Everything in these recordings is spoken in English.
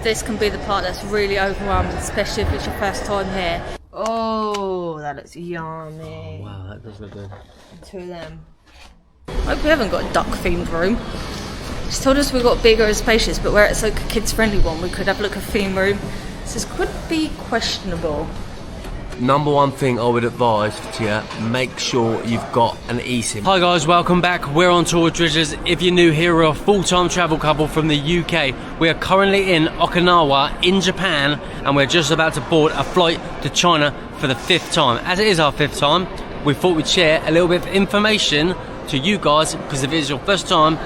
this can be the part that's really overwhelming, especially if it's your first time here. Oh, that looks yummy. Oh, wow, that does look good. 2 of them. I hope we haven't got a duck themed room. She's told us we've got bigger and spacious, but where it's like a kids friendly one, we could have like a theme room. So this could be questionable. Number one thing I would advise to you, make sure you've got an eSIM. Hi guys, welcome back. We're on tour with Drizzlers. If you're new here, we're a full-time travel couple from the UK. We are currently in Okinawa in Japan, and we're just about to board a flight to China for the 5th time. As it is our 5th time, we thought we'd share a little bit of information to you guys, because if it is your first time,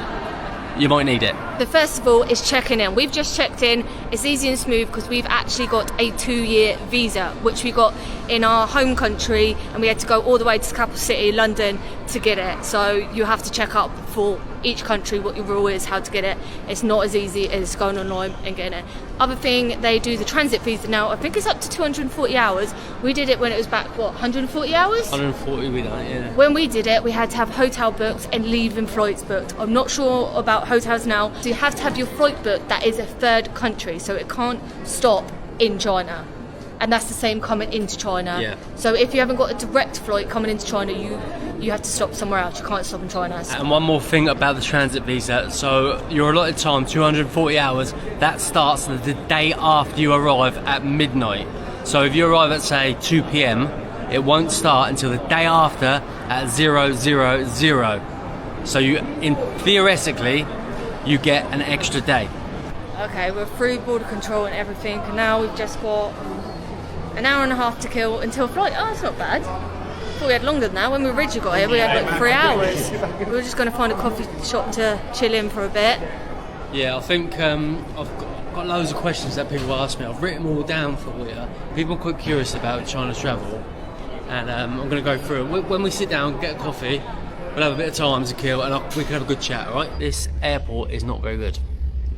you might need it. The first of all is checking in. We've just checked in. It's easy and smooth because we've actually got a 2-year visa, which we got in our home country, and we had to go all the way to the capital city, London, to get it. So you have to check up for each country what your rule is, how to get it. It's not as easy as going online and getting it. Other thing, they do the transit visa now. I think it's up to 240 hours. We did it when it was back, what, 140 hours? 140 we done, yeah. When we did it, we had to have hotel booked and leaving flights booked. I'm not sure about hotels now. So you have to have your flight booked that is a 3rd country, so it can't stop in China. And that's the same coming into China. Yeah. So if you haven't got a direct flight coming into China, you have to stop somewhere else. You can't stop in China. And one more thing about the transit visa. So your allotted time, 240 hours, that starts the day after you arrive at midnight. So if you arrive at, say, 2 p.m, it won't start until the day after at 000. So theoretically, you get an extra day. Okay, we're through border control and everything, and now we've just got an hour and a half to kill until flight. Oh, that's not bad. Thought we had longer than that. When we originally got here, we had like 3 hours. We were just going to find a coffee shop to chill in for a bit. Yeah, I think I've got loads of questions that people ask me. I've written them all down for you. People are quite curious about China travel, and I'm going to go through it. When we sit down, get a coffee, we'll have a bit of time to kill, and we can have a good chat, all right? This airport is not very good.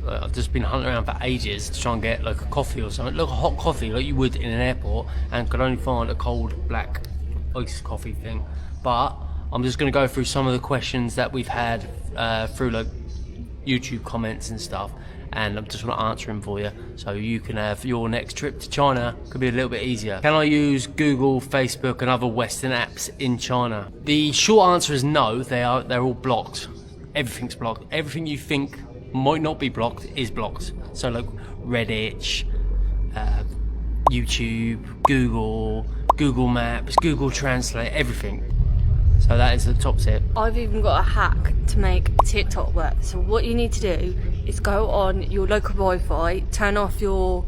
I've just been hunting around for ages to try and get like a coffee or something, like a hot coffee like you would in an airport, and could only find a cold black iced coffee thing. But I'm just going to go through some of the questions that we've had through like YouTube comments and stuff, and I'm just want to answer them for you, so you can have your next trip to China could be a little bit easier. Can I use Google, Facebook and other Western apps in China? The short answer is no. They're all blocked. Everything's blocked. Everything you think might not be blocked is blocked. So like Reddit, YouTube, Google Maps, Google Translate, everything. So that is the top tip. I've even got a hack to make TikTok work. So what you need to do is go on your local Wi-Fi, turn off your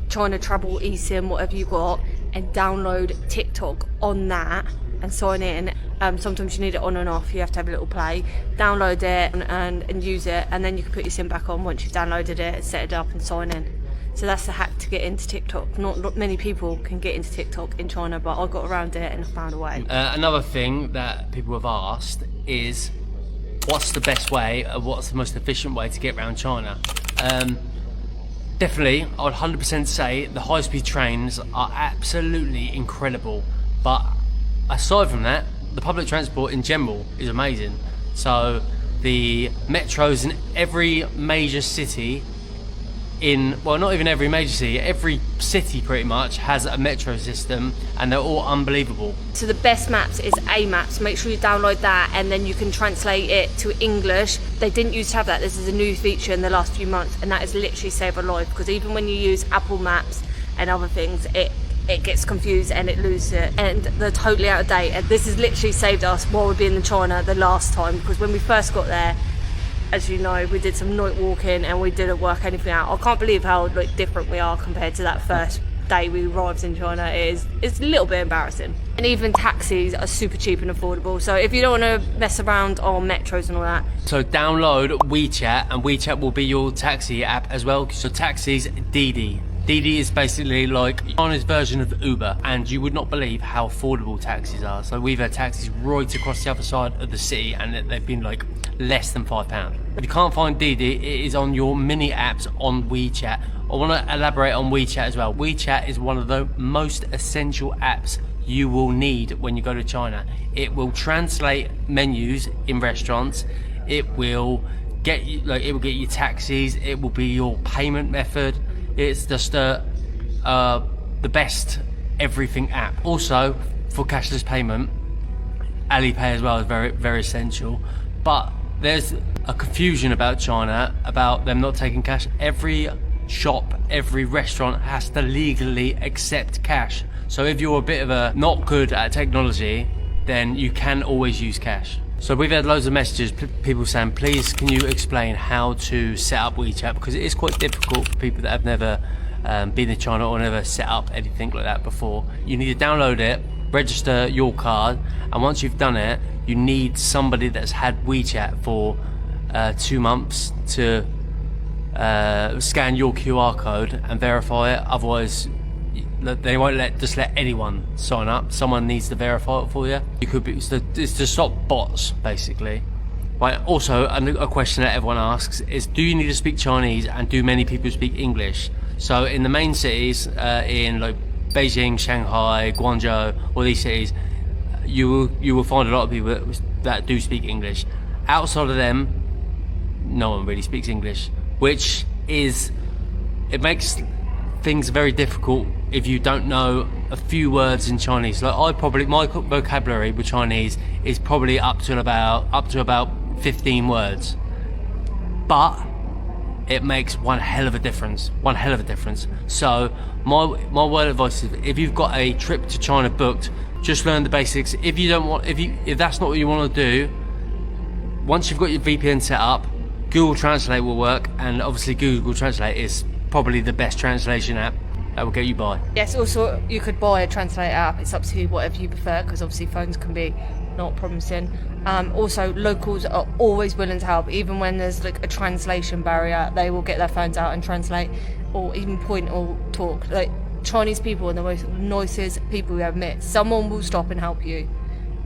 China travel eSIM, whatever you got, and download TikTok on that and sign in. Sometimes you need it on and off, you have to have a little play. Download it and use it, and then you can put your SIM back on once you've downloaded it, set it up and sign in. So that's the hack to get into TikTok. Not many people can get into TikTok in China, but I got around it and found a way. Another thing that people have asked is, what's the best way, what's the most efficient way to get around China? Definitely, I would 100% say the high-speed trains are absolutely incredible, but aside from that, the public transport in general is amazing. So the metros in every major city not even every major city, every city pretty much has a metro system, and they're all unbelievable. So the best maps is A Maps. Make sure you download that, and then you can translate it to English. They didn't used to have that. This is a new feature in the last few months, and that has literally saved a life, because even when you use Apple Maps and other things, it gets confused and it loses it, and they're totally out of date. And this has literally saved us while we've been in China the last time, because when we first got there, as you know, we did some night walking and we didn't work anything out. I can't believe how different we are compared to that first day we arrived in China. It's a little bit embarrassing. And even taxis are super cheap and affordable. So if you don't want to mess around on metros and all that. So download WeChat, and WeChat will be your taxi app as well. So taxis, Didi. Didi is basically like China's version of Uber, and you would not believe how affordable taxis are. So we've had taxis right across the other side of the city, and they've been like less than £5. If you can't find Didi, it is on your mini apps on WeChat. I want to elaborate on WeChat as well. WeChat is one of the most essential apps you will need when you go to China. It will translate menus in restaurants. It will get you, like, it will get you taxis. It will be your payment method. It's just the best everything app. Also, for cashless payment, Alipay as well is very, very essential. But there's a confusion about China about them not taking cash. Every shop, every restaurant has to legally accept cash. So if you're a bit of a not good at technology, then you can always use cash. So we've had loads of messages, people saying, please can you explain how to set up WeChat, because it is quite difficult for people that have never been in China or never set up anything like that before. You need to download it, register your card, and once you've done it, you need somebody that's had WeChat for 2 months to scan your QR code and verify it. Otherwise, they won't just let anyone sign up. Someone needs to verify it for you. You could be, it's to stop bots, basically. Right. Also, a question that everyone asks is, do you need to speak Chinese, and do many people speak English? So in the main cities, in like Beijing, Shanghai, Guangzhou, all these cities, you will find a lot of people that do speak English. Outside of them, no one really speaks English, which it makes things very difficult if you don't know a few words in Chinese. Like my vocabulary with Chinese is probably up to about 15 words, but it makes one hell of a difference. So my word of advice is, if you've got a trip to China booked, just learn the basics. If that's not what you want to do, once you've got your VPN set up, Google Translate will work, and obviously Google Translate is probably the best translation app that will get you by. Yes, also you could buy a translator app. It's up to you, whatever you prefer, because obviously phones can be not promising. Also, locals are always willing to help, even when there's like a translation barrier. They will get their phones out and translate, or even point or talk. Like, Chinese people are the most nicest people you ever met. Someone will stop and help you.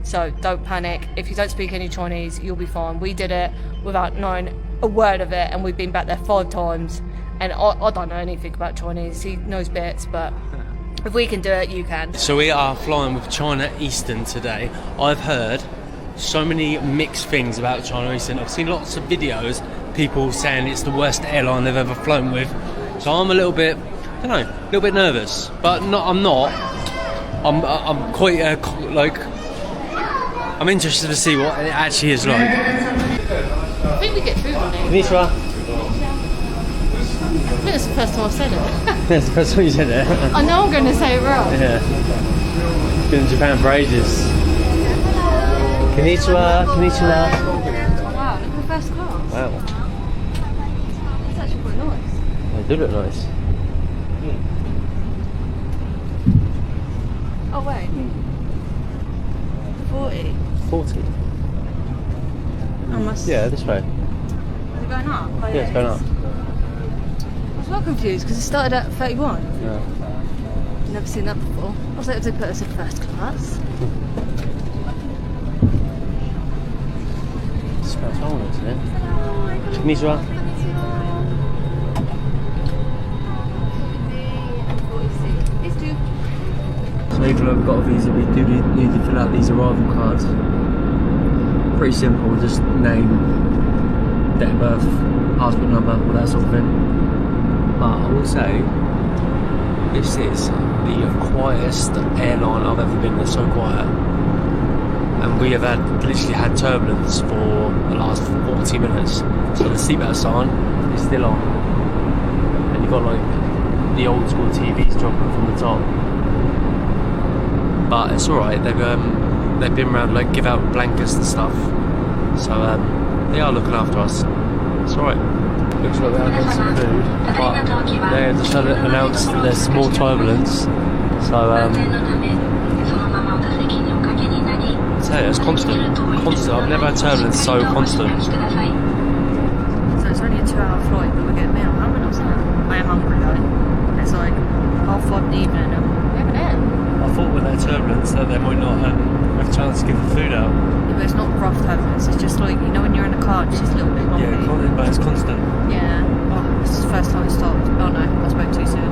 So don't panic. If you don't speak any Chinese, you'll be fine. We did it without knowing a word of it, and we've been back there 5 times. And I don't know anything about Chinese. He knows bits, but if we can do it, you can. So we are flying with China Eastern today. I've heard so many mixed things about China Eastern. I've seen lots of videos, people saying it's the worst airline they've ever flown with. So I'm a little bit, I don't know, a little bit nervous. But I'm not. I'm quite I'm interested to see what it actually is like. I think we get food on it. Konnichiwa. I think it's the first time I've said it. That's the first time you said it. I know I'm going to say it wrong. Yeah. Been in Japan for ages. Konnichiwa. Wow, look at the first class. Wow. It's actually quite nice. They do look nice. Oh wait. 40. 40. I must. Yeah, this way. Is it going up? Oh, Yeah, it's going up. I was well confused because it started at 31. Yeah. Never seen that before. I was like, if they put us in first class. It's about wrong, isn't it? Konnichiwa. So even though we've got a visa, we do need to fill out these arrival cards. Pretty simple, just name, date of birth, passport number, all that sort of thing. But I will say, this is the quietest airline I've ever been. It's so quiet. And we have literally had turbulence for the last 40 minutes. So the seatbelt sign is still on. And you've got like the old school TVs dropping from the top. But it's alright, they've been around, like, give out blankets and stuff. So they are looking after us. It's alright. Looks like they're getting some food, but they just announced that there's more turbulence. So tell you, it's constant. I've never had turbulence so constant. So it's only a 2-hour flight, but we're getting meal. How many was that? I am hungry though. It's like 5:30 in the evening and we haven't eaten. I thought with that turbulence that they might not have a chance to give the food out. Yeah, but it's not rough turbulence, it's just like, you know when you're in a car, it's just a little bit bumpy. Yeah, but it's constant. Yeah. Oh, this is the first time it stopped. Oh no, I spoke too soon.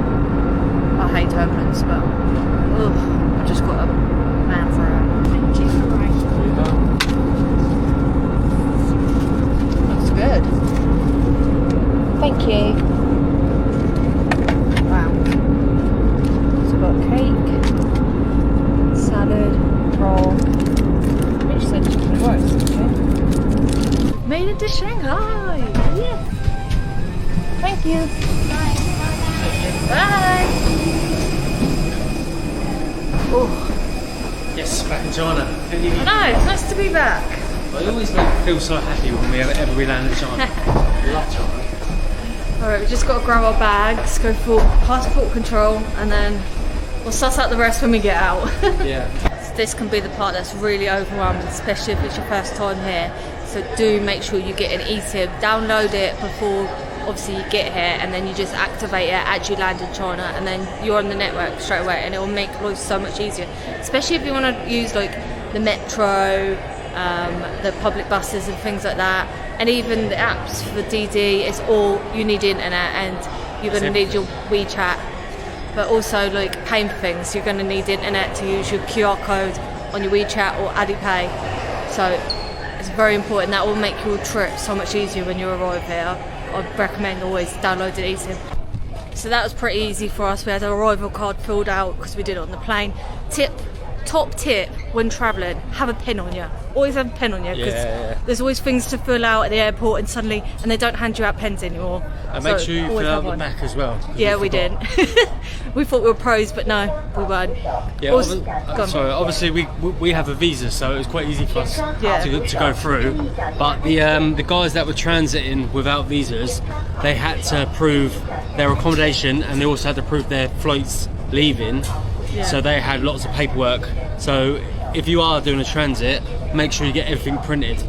I hate turbulence, but I just got a man for it. Thank you. That's good. Bye. Oh. Yes, back in China. I know, it's nice to be back. I always feel so happy when we ever land in China. I love China. Alright, we've just got to grab our bags, go for passport control, and then we'll suss out the rest when we get out. Yeah. So this can be the part that's really overwhelming, especially if it's your first time here. So do make sure you get an eSIM, download it before obviously you get here, and then you just activate it as you land in China, and then you're on the network straight away, and it will make life so much easier, especially if you want to use like the metro, the public buses and things like that, and even the apps for DD. It's all you need internet, and you're going to need your WeChat, but also like paying for things, you're going to need internet to use your QR code on your WeChat or Alipay. So it's very important. That will make your trip so much easier when you arrive here. I'd recommend always download an eSIM. So that was pretty easy for us. We had our arrival card filled out because we did it on the plane. Top tip when travelling, have a pen on you. Always have a pen on you, because there's always things to fill out at the airport, and they don't hand you out pens anymore. And make sure you fill out the back as well. Yeah, we did. We thought we were pros, but no, we weren't. Yeah, obviously we have a visa, so it was quite easy for us to go through. But the guys that were transiting without visas, they had to prove their accommodation, and they also had to prove their flights leaving. Yeah. So they had lots of paperwork. So if you are doing a transit, make sure you get everything printed.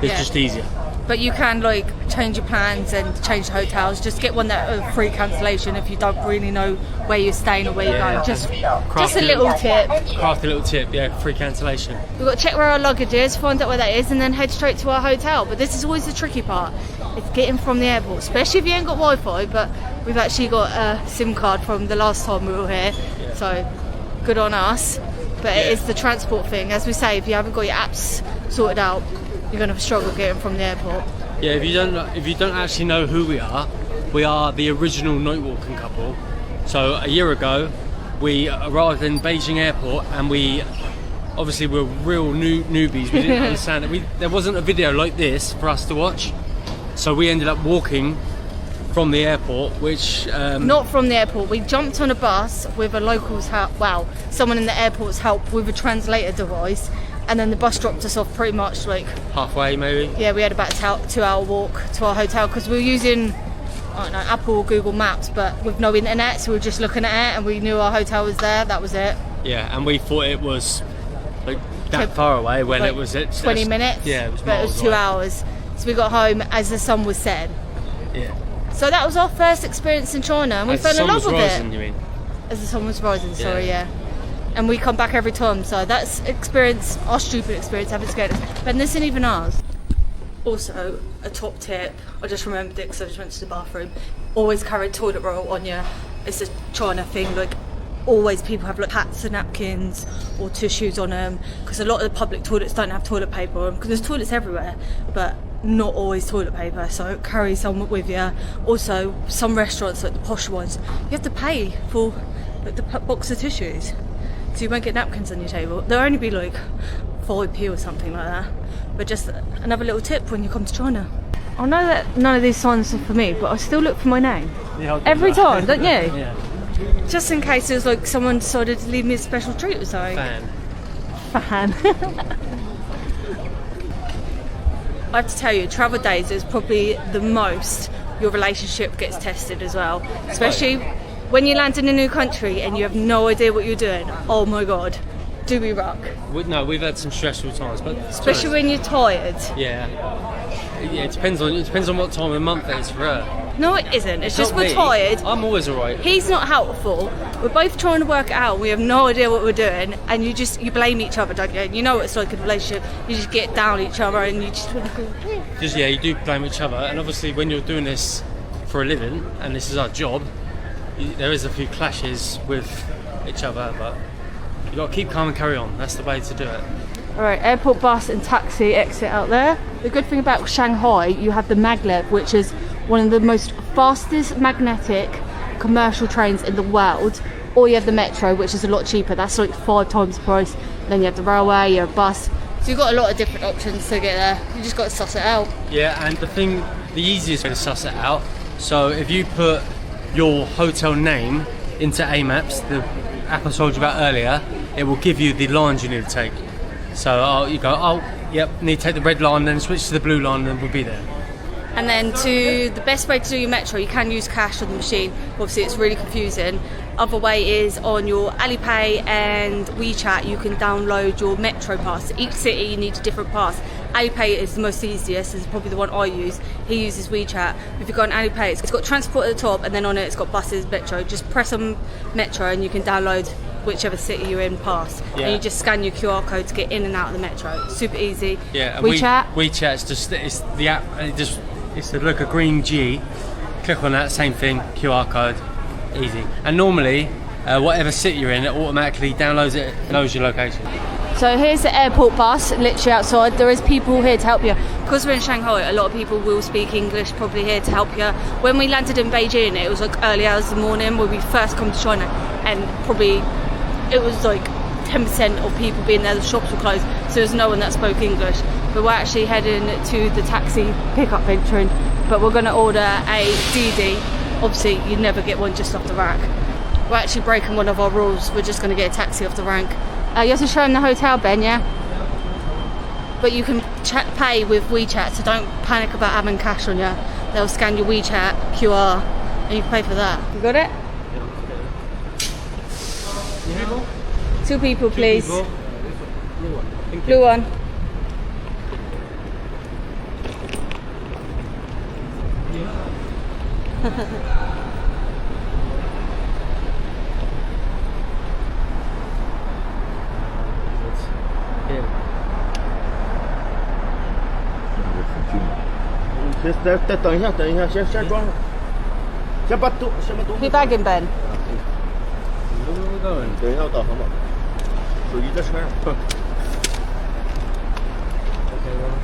It's just easier. But you can like change your plans and change the hotels. Just get one that free cancellation if you don't really know where you're staying or where you're going. Just a little tip. Craft a little tip, free cancellation. We've got to check where our luggage is, find out where that is, and then head straight to our hotel. But this is always the tricky part. It's getting from the airport, especially if you ain't got Wi-Fi. But we've actually got a SIM card from the last time we were here, so good on us. But it is the transport thing. As we say, if you haven't got your apps sorted out, you're going to struggle getting from the airport. Yeah, if you don't actually know who we are the original night walking couple. So a year ago, we arrived in Beijing airport, and we obviously were real newbies. We didn't understand it. There wasn't a video like this for us to watch, so we ended up walking from the airport, which not from the airport. We jumped on a bus with a local's help. Well, someone in the airport's help with a translator device. And then the bus dropped us off pretty much like halfway, maybe. Yeah, we had about a 2-hour walk to our hotel because we were using, I don't know, Apple or Google Maps, but with no internet, so we were just looking at it, and we knew our hotel was there. That was it. Yeah, and we thought it was like that far away when it was 20 minutes. Yeah, it was. But it was 2 hours. So we got home as the sun was setting. Yeah. So that was our first experience in China, and we fell in love with it. You mean? As the sun was rising. Sorry, yeah. And we come back every time, so that's experience, our stupid experience, haven't scared us. But this isn't even ours. Also, a top tip, I just remembered it because I just went to the bathroom. Always carry toilet roll on you. It's a China thing, like always people have like hats and napkins or tissues on them, because a lot of the public toilets don't have toilet paper on them, because there's toilets everywhere, but not always toilet paper, so carry some with you. Also, some restaurants, like the posh ones, you have to pay for like the box of tissues. So you won't get napkins on your table. They'll only be like 5p or something like that. But just another little tip when you come to China. I know that none of these signs are for me, but I still look for my name. Yeah, every time, don't you? Yeah. Just in case it was like someone decided to leave me a special treat or something. Fan. I have to tell you, travel days is probably the most your relationship gets tested as well. Especially when you land in a new country and you have no idea what you're doing. Oh my god, do we rock? We've had some stressful times, but especially when you're tired. Yeah, it depends on what time of the month it is for her. No, it isn't. It's just we're tired. I'm always alright. He's not helpful. We're both trying to work it out. We have no idea what we're doing, and you blame each other, don't you? And you know what it's like in a relationship. You just get down each other, and you just want to go. You do blame each other, and obviously when you're doing this for a living, and this is our job, there is a few clashes with each other, but you got to keep calm and carry on. That's the way to do it. Alright, airport bus and taxi exit out there. The good thing about Shanghai, you have the maglev, which is one of the most fastest magnetic commercial trains in the world. Or you have the metro, which is a lot cheaper. That's like 5 times the price. Then you have the railway, you have bus. So you've got a lot of different options to get there. You just got to suss it out. Yeah, and the easiest way to suss it out, so if you put your hotel name into A Maps, the app I told you about earlier, it will give you the lines you need to take. So you go, oh, yep, need to take the red line, then switch to the blue line, and we'll be there. And then the best way to do your metro, you can use cash on the machine. Obviously, it's really confusing. Other way is on your Alipay and WeChat, you can download your metro pass. Each city, you need a different pass. Alipay is the most easiest, is probably the one I use. He uses WeChat. If you go on Alipay, it's got transport at the top, and then on it, it's got buses, metro. Just press on metro, and you can download whichever city you're in pass. Yeah. And you just scan your QR code to get in and out of the metro. Super easy. Yeah, and WeChat. WeChat's just, it's the app, and it's like a green G. Click on that, same thing, QR code, easy. And normally, whatever city you're in, it automatically downloads it, knows your location. So here's the airport bus, literally outside. There is people here to help you. Because we're in Shanghai, a lot of people will speak English, probably here to help you. When we landed in Beijing, it was like early hours of the morning when we first come to China, and probably it was like 10% of people being there, the shops were closed, so there was no one that spoke English. But we're actually heading to the taxi pickup entry, but we're going to order a DD. Obviously, you never get one just off the rack. We're actually breaking one of our rules. We're just going to get a taxi off the rank. You have to show them the hotel, Ben, yeah? But you can pay with WeChat, so don't panic about having cash on you. They'll scan your WeChat QR and you can pay for that. You got it? Yeah. 2 people, please. Blue one. Blue one. Be bagging, Ben. Where are we going? 等一下我导航吧，手机在车上。 Okay, well.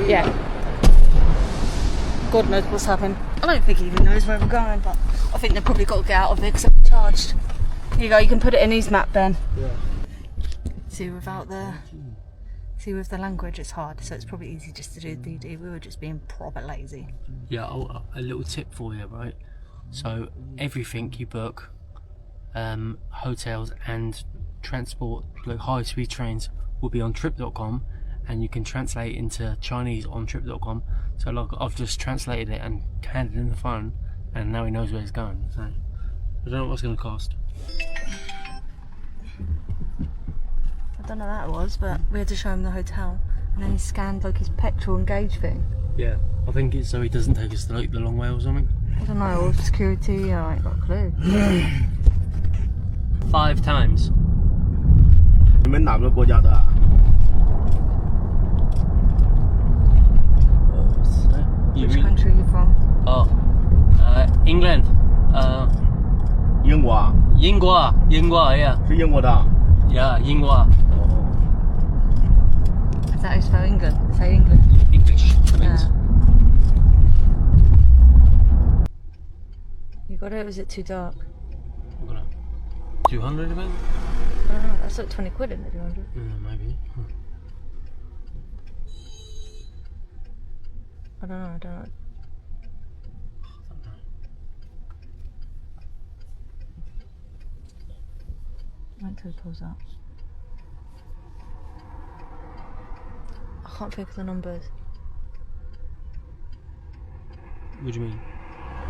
Yeah. God knows what's happened. I don't think he even knows where we're going, but I think they've probably got to get out of it because they're charged. Here you go, you can put it in his map, Ben. Yeah. See, with the language it's hard, so it's probably easy just to do DD. We were just being proper lazy. Yeah, a little tip for you, right? So everything you book, hotels and transport, like high-speed trains, will be on trip.com, and you can translate into Chinese on trip.com. So like I've just translated it and handed in the phone, and now he knows where he's going. So I don't know what it's going to cost. I don't know what that was, but we had to show him the hotel, and then he scanned like his petrol and gauge thing. Yeah, I think it's so he doesn't take us like the long way or something. I don't know, or security, I ain't got a clue. 5 times. 你们哪个国家的？ Which country are you from? Oh, England. 英国啊？英国 yeah. 是英国的。 Yeah, 英国. Is that how you spell England? Say England. English. Please. You got it, or is it too dark? 200 about? I don't know, that's like 20 quid in it, 200. Maybe. I don't know. Wait till it pulls up. I can't think of the numbers. What do you mean?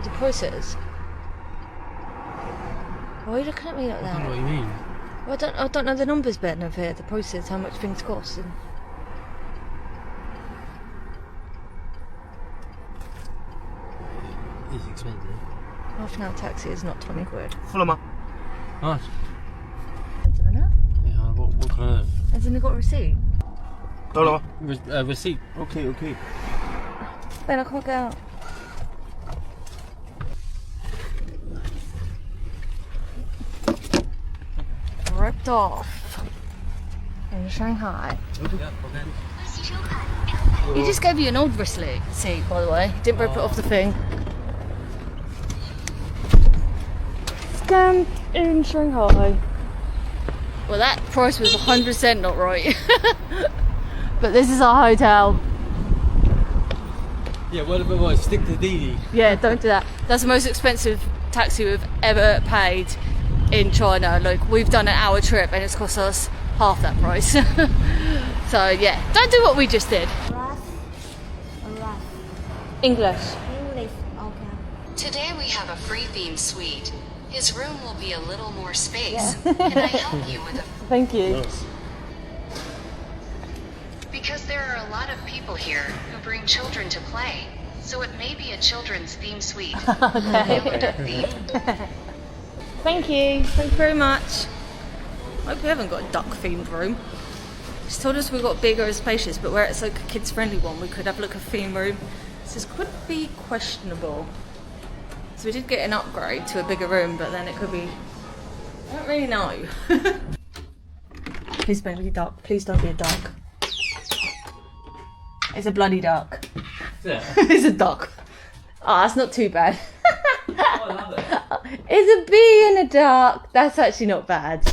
The prices. Why are you looking at me like I don't know that? what you mean. Well, I don't know the numbers better over here, the prices, how much things cost. And It's expensive. half an hour taxi is not 20 quid. 付了吗？ Nice. Yeah, Yeah, what can I do? hasn't it got a receipt? 到了吗 Receipt.？OK。 Ben, I can't get out. Ripped off in Shanghai. Yeah, okay. He just gave you an old receipt, by the way. He didn't rip it off the thing. Scammed in Shanghai. Well, that price was 100% not right. But this is our hotel. Yeah, what, stick to Didi. Yeah, don't do that. That's the most expensive taxi we've ever paid in China. Like, we've done an hour trip and it's cost us half that price. So yeah, don't do what we just did. English. English, okay. Today we have a free theme suite. His room will be a little more space. Can I help you with a... Thank you. Nice. Because there are a lot of people here who bring children to play, so it may be a children's theme suite. Okay. Thank you. Thank you very much. Hope we haven't got a duck themed room. She's told us we've got bigger and spacious, but where it's like a kids friendly one, we could have like a theme room. So this could be questionable. So we did get an upgrade to a bigger room, but then it could be... I don't really know. Please don't be a duck. Please don't be a duck. It's a bloody duck. Yeah. It's a duck. Oh, that's not too bad. Oh, I love it. It's a bee and a duck. That's actually not bad.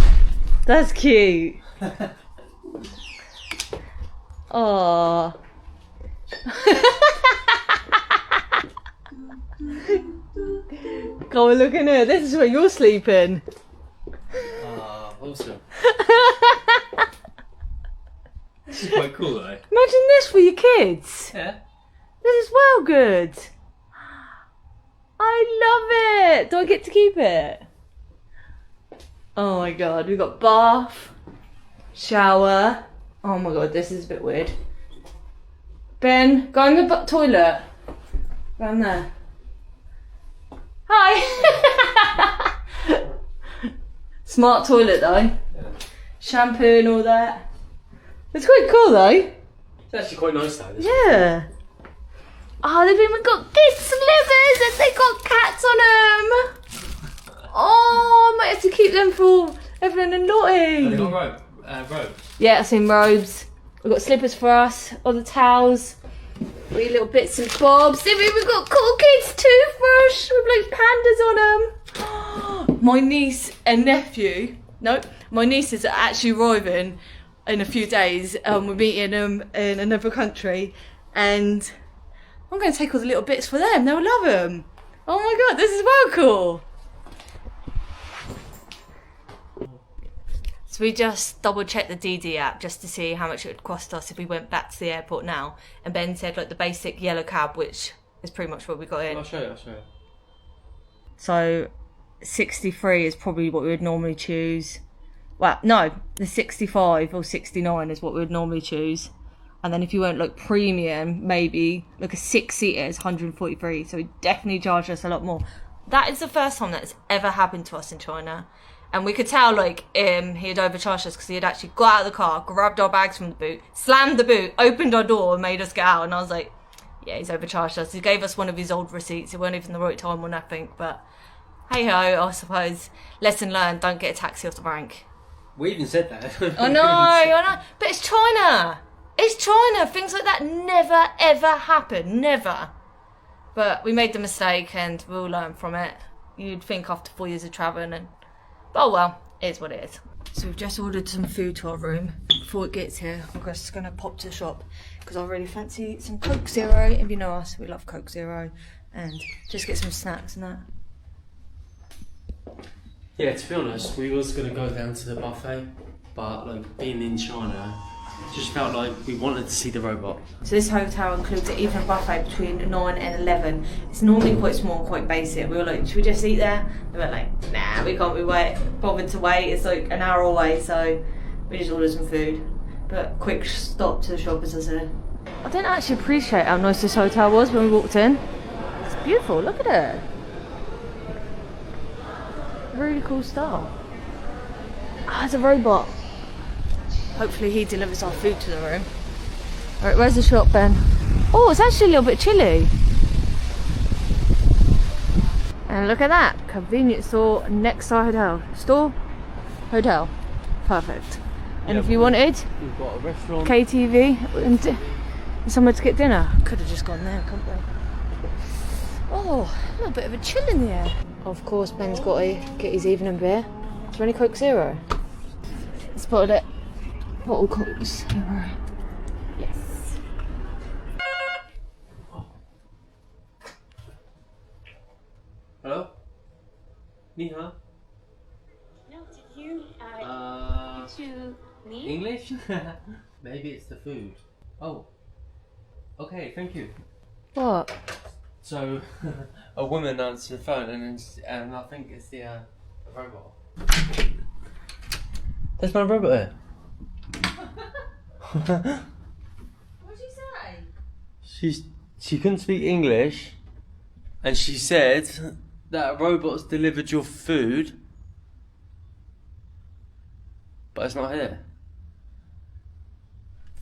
That's cute. Oh. Go and look in here. This is where you're sleeping. Awesome. This is quite cool though. Imagine this for your kids. Yeah. This is well good. I love it. Do I get to keep it? Oh my god, we've got bath, shower. Oh my god, this is a bit weird. Ben, go in the toilet. Go in there. Hi. Smart toilet though. Yeah. Shampoo and all that. It's quite cool though. It's actually quite nice though. Yeah. Oh, they've even got kids slippers and they got cats on them. Oh, I might have to keep them for Evelyn and Lottie. They got robes. Yeah, I've seen robes. We've got slippers for us, all the towels, wee little bits and bobs. Then we've got cool kids toothbrush with like pandas on them. My niece and nephew, my nieces are actually arriving in a few days. We're meeting them in another country and I'm going to take all the little bits for them. They'll love them. Oh my god, this is well cool. So we just double checked the DD app just to see how much it would cost us if we went back to the airport now. And Ben said like the basic yellow cab, which is pretty much what we got in. I'll show you. So 63 is probably what we would normally choose. Well, no, the 65 or 69 is what we would normally choose. And then if you went like premium, maybe like a 6-seater is 143. So he definitely charged us a lot more. That is the first time that's ever happened to us in China. And we could tell like he had overcharged us because he had actually got out of the car, grabbed our bags from the boot, slammed the boot, opened our door and made us get out. And I was like, yeah, he's overcharged us. He gave us one of his old receipts. It weren't even the right time or nothing. But hey ho, I suppose. Lesson learned, don't get a taxi off the rank. We even said that. I know. But it's China. It's China. Things like that never, ever happen. Never. But we made the mistake and we'll learn from it. You'd think after 4 years of travelling and... Oh well, it is what it is. So we've just ordered some food to our room. Before it gets here, we're just going to pop to the shop because I really fancy some Coke Zero. If you know us, we love Coke Zero. And just get some snacks and that. Yeah, to be honest, we was going to go down to the buffet, but like being in China, just felt like we wanted to see the robot. So this hotel includes an evening buffet between 9 and 11. It's normally quite small, quite basic. We were like, should we just eat there? They were like, nah, we can't be bothered to wait. It's like an hour away, so we just ordered some food. But quick stop to the shop, as I said. I didn't actually appreciate how nice this hotel was when we walked in. It's beautiful, look at it. Really cool style. Ah, it's a robot. Hopefully he delivers our food to the room. Alright, where's the shop, Ben? Oh, it's actually a little bit chilly. And look at that. Convenience store next to our hotel. Store, hotel. Perfect. And yeah, if you wanted, we've got a restaurant, KTV, and somewhere to get dinner. Could have just gone there, couldn't we? Oh, a little bit of a chill in the air. Of course, Ben's got to get his evening beer. Is there any Coke Zero? Let's put it. Bottle Coke Zero. Yes. Hello? Ni hao? No, did you? Did you leave? English? Maybe it's the food. Oh. Okay, thank you. What? So, a woman answered the phone and I think it's the robot. There's my robot here. What did you say? She couldn't speak English and she said that a robot's delivered your food, but it's not here.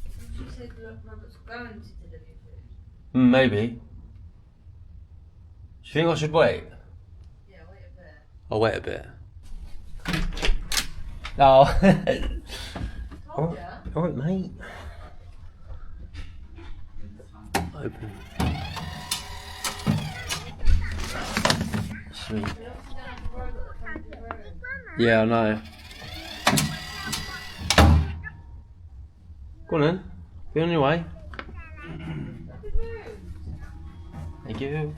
She said the robot's going to deliver your food. Maybe. Do you think I should wait? Yeah, wait a bit. I'll wait a bit. No. Told ya. Alright, mate. Open. Sweet. Yeah, I know. Go on then. Be on your way. Thank you.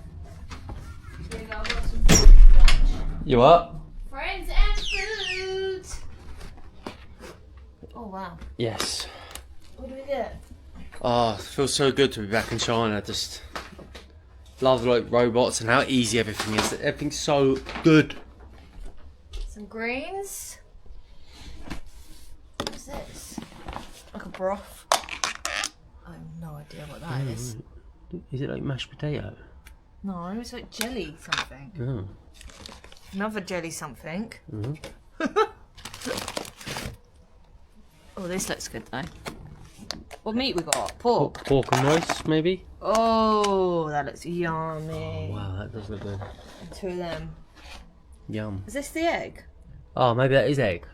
You what? Friends and food. Oh wow. Yes. What do we get? Oh, it feels so good to be back in China. Just love like robots and how easy everything is. Everything's so good. Some greens. What's this? Like a broth. I have no idea what that is. Is it like mashed potato? No, it's like jelly something. Oh. Another jelly something. Oh, this looks good though. What meat we got? Pork. Pork and rice, maybe? Oh, that looks yummy. Wow, that does look good. Two of them. Yum. Is this the egg? Oh, maybe that is egg.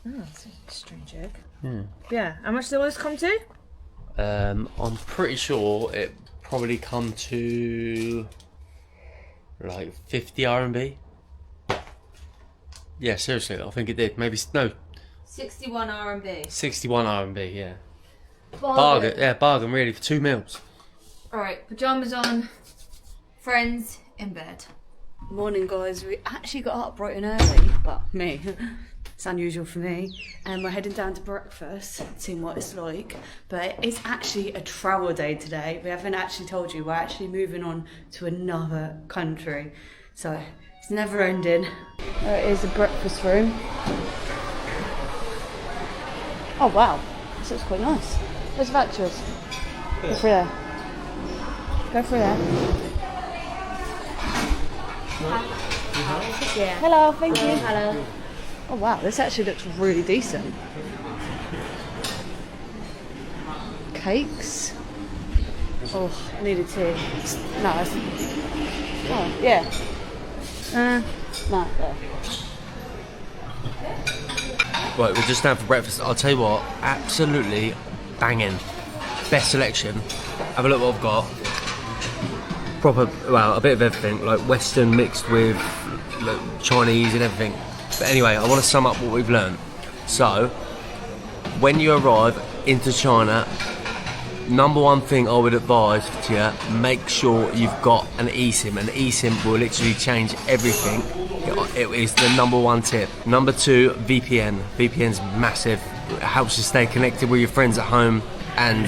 Oh, it's a strange egg. Yeah. Yeah. How much do those come to? I'm pretty sure it probably come to like 50 RMB. Yeah, seriously, I think it did. Maybe no, 61 RMB. 61 RMB. Yeah. Bargain. Yeah, bargain really for 2 meals. Alright, pyjamas on, friends in bed. Morning guys, we actually got up bright and early, well me, it's unusual for me, and we're heading down to breakfast, seeing what it's like, but it's actually a travel day today. We haven't actually told you, we're actually moving on to another country, so it's never ending. There it is, the breakfast room. Oh wow, this looks quite nice. Where's the vouchers? Go through there. Go through there. Yeah. Hello, thank you. Hello. Oh wow, this actually looks really decent. Cakes. Oh, I need a tea. No, it's... Oh, yeah. No, there. Right, we're just down for breakfast. I'll tell you what, absolutely banging. Best selection. Have a look what I've got. Proper, well, a bit of everything, like Western mixed with like, Chinese and everything. But anyway, I want to sum up what we've learned. So, when you arrive into China, number one thing I would advise to you, make sure you've got an eSIM. An eSIM will literally change everything. It is the number one tip. Number two, VPN. VPN's massive. It helps you stay connected with your friends at home and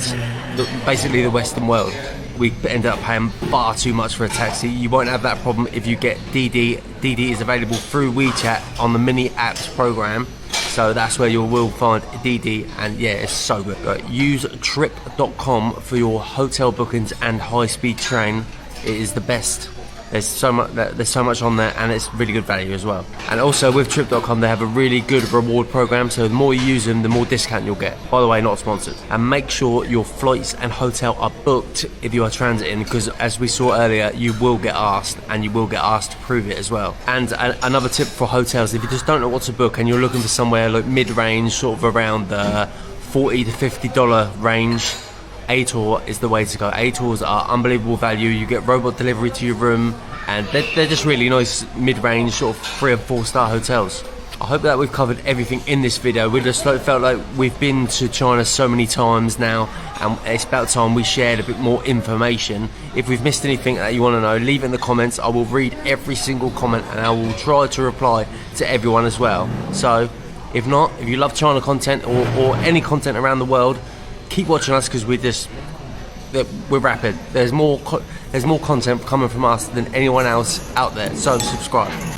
basically the Western world. We end up paying far too much for a taxi. You won't have that problem if you get DD. DD is available through WeChat on the mini apps program. So that's where you will find DD, and yeah, it's so good. Use trip.com for your hotel bookings and high-speed train. It is the best. There's so much on there, and it's really good value as well. And also with trip.com, they have a really good reward program, so the more you use them, the more discount you'll get. By the way, not sponsored. And make sure your flights and hotel are booked if you are transiting, because as we saw earlier, you will get asked, and you will get asked to prove it as well. And another tip for hotels, if you just don't know what to book and you're looking for somewhere like mid-range, sort of around the $40 to $50 range, A-Tour is the way to go. A-Tours are unbelievable value. You get robot delivery to your room, and they're just really nice mid-range, sort of 3 and 4 star hotels. I hope that we've covered everything in this video. We just felt like we've been to China so many times now, and it's about time we shared a bit more information. If we've missed anything that you want to know, leave it in the comments. I will read every single comment and I will try to reply to everyone as well. So if not, if you love China content or any content around the world, keep watching us, because we're rapid. There's more content coming from us than anyone else out there, so subscribe.